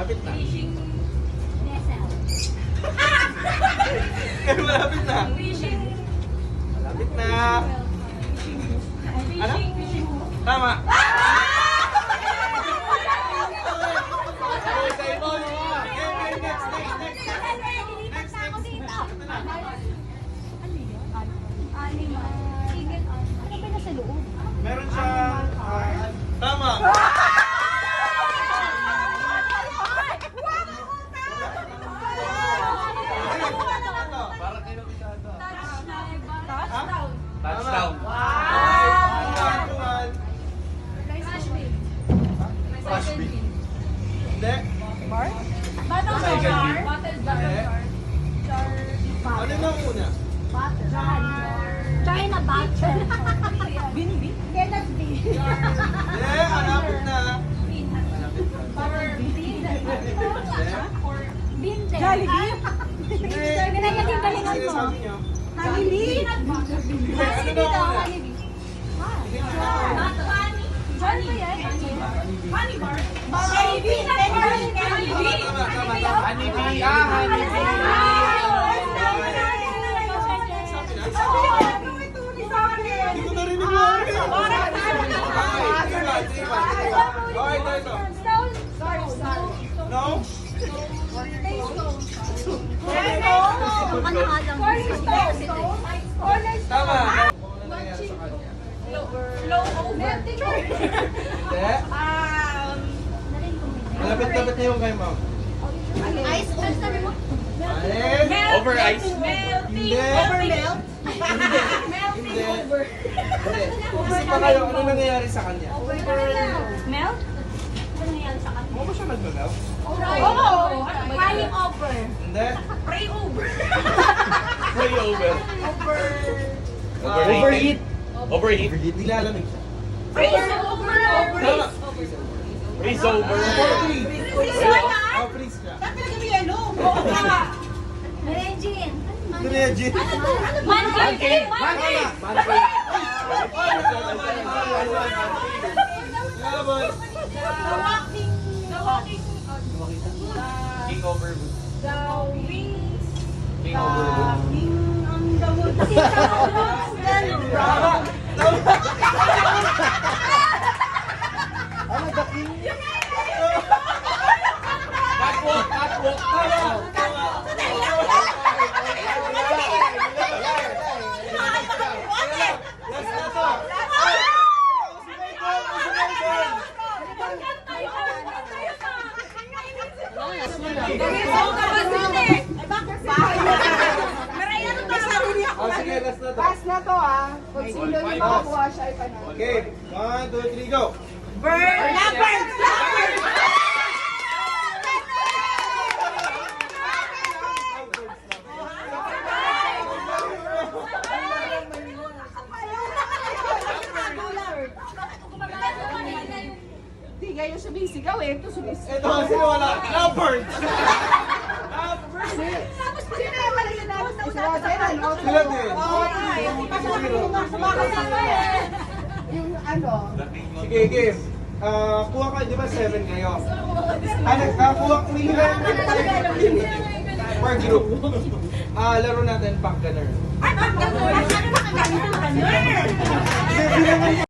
Malapit na. Fishing vessel. Malapit na. Fishing. Malapit na. Ano? Fishing. Tama. Next. Animal. Chicken. Ano ba nasa loob? Meron siyang... tama. Touchdown. Flash bean. Hindi. Bottle jar. Ano na muna? China butter. Binbi? Hindi, not bin. Hindi, malapit na. Binte. Jollibee? Pinagaling-galingan mo. Sinasabi niyo? Jollibee? Ano na muna? Ano ba yan? Honey bar? Jollibee! Tama, tama, tama. Honeybee. Honeybee. Hindi ko narinig mo. Okay, ito. No? Ano nga lang? Tama. Hindi. Um, Malapit-lapit na yung kay ma'am. Ice cream sabi mo? Alin? Over ice. Hindi. Overmelt? Hindi. Hindi. Isip pa kayo, ano nangyayari sa kanya? Melt? Ano nangyayari sa kanila? Huwag mo siya nag-melt? Oo! Flying over. Hindi. Pray over. Pray over. Overheat. Overheat. Nilalamig siya. Freeze over. Tama. Freeze over. Oh, freeze siya. Bakit talaga may yelo? Regine. Regine. Pancake. Pancake. Laban. King over. The wings. King over. Ang damot. Tama. Ano the king? Catwalk. Catwalk. Oh, sige, last na to. Pass na to ah. Kung sino yung makakuha siya ay panalo. Okay, 1, 2, 3, go! Hindi kayo sumisigaw eh. Ito sumisigaw. Ito kasi wala. Leopard! Sino yung mali na natin sa usapan? Sila din. Oo, yung ano. Sige, game. Kuha ka, di ba 7 kayo? Kuha, umili ka per group. Laro natin pang gunner. Ano ba?